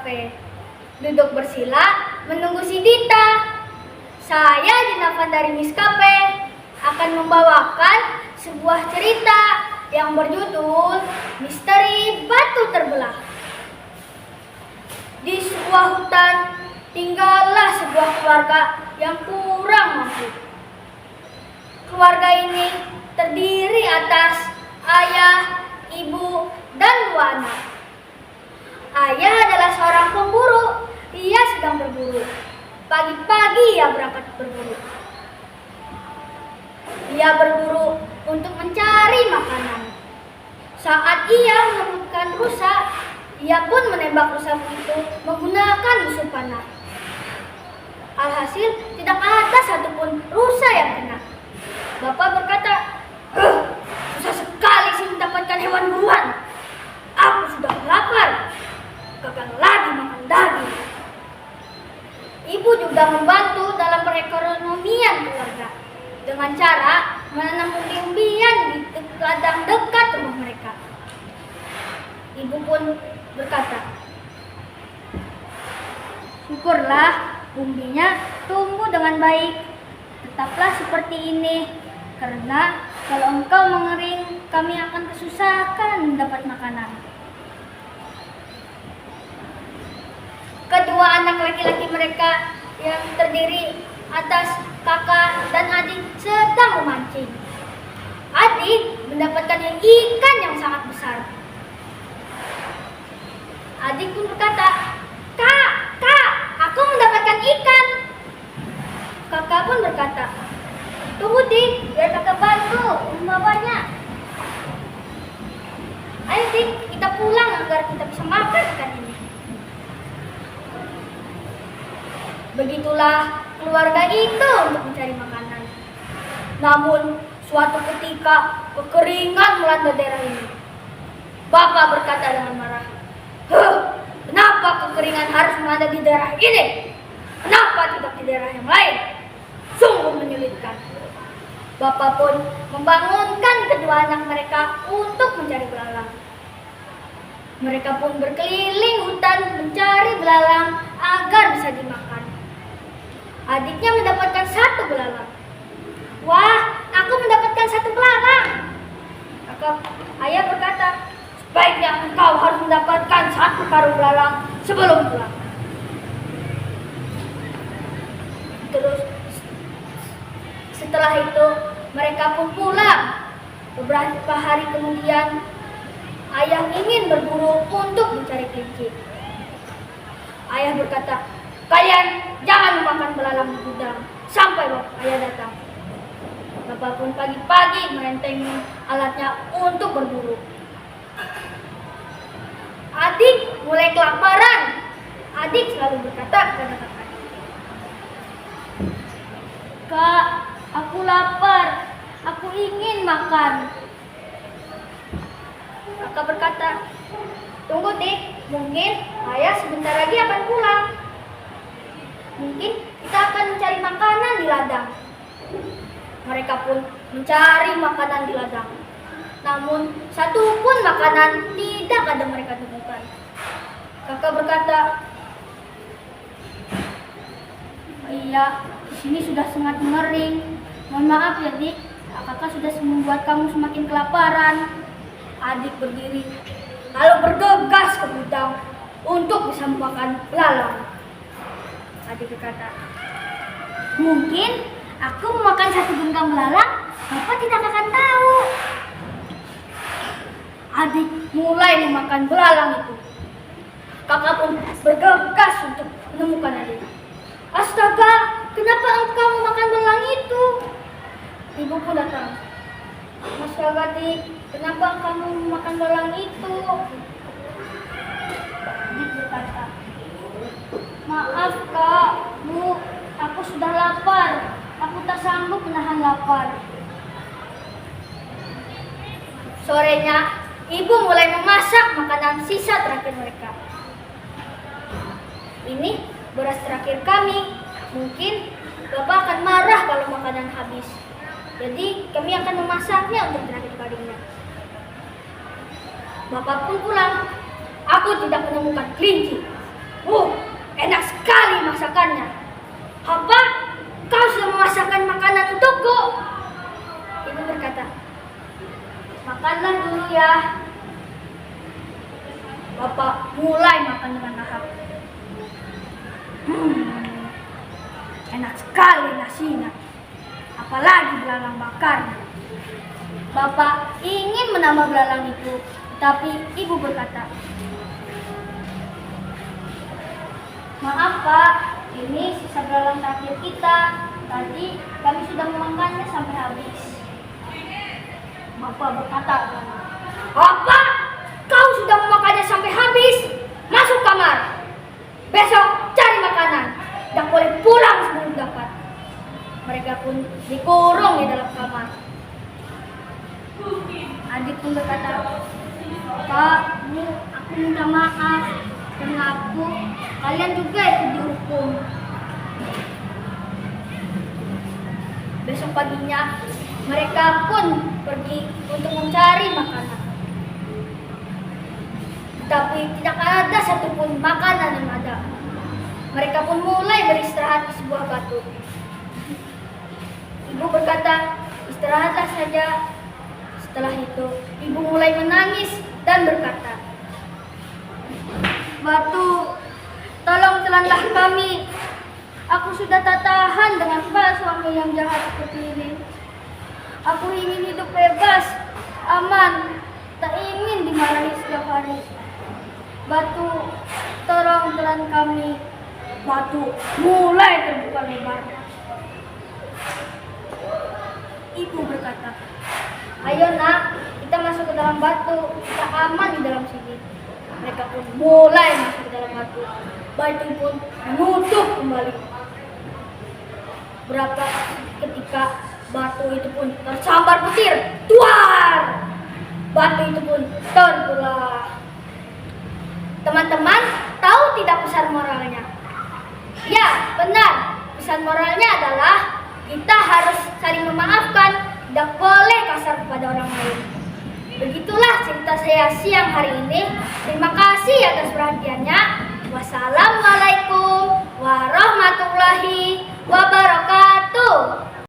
kafe. Duduk bersila menunggu si Dita. Saya Dinavan dari Miskape akan membawakan sebuah cerita yang berjudul Misteri Batu Terbelah. Di sebuah hutan tinggallah sebuah keluarga yang kurang mampu. Keluarga ini terdiri atas ayah, ibu, dan 2 anak. Ayah adalah seorang pemburu. Ia sedang berburu. Pagi-pagi ia berangkat berburu. Ia berburu untuk mencari makanan. Saat ia menemukan rusa, ia pun menembak rusa itu menggunakan musuh panah. Alhasil tidak ada satupun rusa yang kena. Bapak berkata, susah sekali sih mendapatkan hewan buruan. Aku sudah lapar, gagal lagi makan daging. Ibu juga membantu dalam perekonomian keluarga dengan cara menanam umbi-umbian di ladang dekat rumah mereka. Ibu pun berkata, syukurlah umbinya tumbuh dengan baik. Tetaplah seperti ini, karena kalau engkau mengering, kami akan kesusahan mendapat makanan. Kedua anak laki-laki mereka yang terdiri atas kakak dan adik sedang memancing. Adik mendapatkan ikan yang sangat besar. Adik pun berkata, Kak, aku mendapatkan ikan. Kakak pun berkata, tunggu Dik, biar kakak bantu membawanya. Ayo Dik, kita pulang agar kita bisa makan ikan ini. Begitulah keluarga itu untuk mencari makanan. Namun suatu ketika kekeringan melanda daerah ini. Bapak berkata dengan marah, kenapa kekeringan harus melanda di daerah ini? Kenapa tidak di daerah yang lain? Sungguh menyulitkan. Bapak pun membangunkan kedua anak mereka untuk mencari belalang. Mereka pun berkeliling hutan mencari belalang agar bisa dimakan. Adiknya mendapatkan 1 belalang. Wah, aku mendapatkan 1 belalang. Ayah berkata, sebaiknya engkau harus mendapatkan 1 karung belalang sebelum pulang. Terus setelah itu mereka pun pulang. Beberapa hari kemudian ayah ingin berburu untuk mencari kelinci. Ayah berkata, kalian jangan memakan belalang di gudang sampai ayah datang. Bapak pun pagi-pagi merentengi alatnya untuk berburu. Adik mulai kelaparan. Adik selalu berkata kepada kakak, Kak, aku lapar. Aku ingin makan. Kakak berkata, tunggu Dik, mungkin ayah sebentar lagi akan pulang. Mungkin kita akan mencari makanan di ladang. Mereka pun mencari makanan di ladang. Namun satu pun makanan tidak ada mereka temukan. Kakak berkata, iya, di sini sudah sangat mengering. Mohon maaf ya Dik, kakak sudah membuat kamu semakin kelaparan. Adik berdiri, lalu bergegas ke gudang untuk bisa memakan belalang. Adik berkata, mungkin aku memakan 1 genggam belalang, Bapak tidak akan tahu. Adik mulai memakan belalang itu. Kakak pun bergegas untuk menemukan adik. Astaga, kenapa engkau memakan belalang itu? Ibu pun datang. Astaga Dik, kenapa kamu memakan belalang itu? Adik berkata, maaf Kak, Bu, aku sudah lapar. Aku tak sanggup menahan lapar. Sorenya, ibu mulai memasak makanan sisa terakhir mereka. Ini beras terakhir kami. Mungkin Bapak akan marah kalau makanan habis. Jadi kami akan memasaknya untuk terakhir kalinya. Bapak pun pulang. Aku tidak menemukan kelinci. dengan lahap. Enak sekali nasinya, apalagi belalang bakarnya. Bapak ingin menambah belalang itu, tapi ibu berkata, "Maaf Pak, ini sisa belalang terakhir kita. Tadi kami sudah memakannya sampai habis." Bapak berkata, "Apa? Kau sudah memakannya sampai habis? Masuk kamar. Besok cari makanan. Tidak boleh pulang sebelum dapat." Mereka pun dikurung di dalam kamar. Adik pun berkata, "Pak, Bu, aku minta maaf. Karena aku, kalian juga ikut dihukum." Besok paginya, mereka pun pergi untuk mencari makanan. Tapi tidak ada satupun makanan yang ada. Mereka pun mulai beristirahat di sebuah batu. Ibu berkata, "Istirahatlah saja." Setelah itu, ibu mulai menangis dan berkata, "Batu, tolong telanlah kami. Aku sudah tak tahan dengan Pak suami yang jahat seperti ini. Aku ingin hidup bebas, aman, tak ingin dimarahi setiap hari. Batu, tolong telan kami." Batu mulai terbuka lebar. Ibu berkata, "Ayo nak, kita masuk ke dalam batu, kita aman di dalam sini." Mereka pun mulai masuk ke dalam batu. Batu pun menutup kembali. Berapa ketika batu itu pun tersambar petir, tuar. Batu itu pun terbelah. Teman-teman, tahu tidak pesan moralnya? Ya, benar. Pesan moralnya adalah kita harus saling memaafkan, tidak boleh kasar kepada orang lain. Begitulah cerita saya siang hari ini. Terima kasih atas perhatiannya. Wassalamualaikum warahmatullahi wabarakatuh.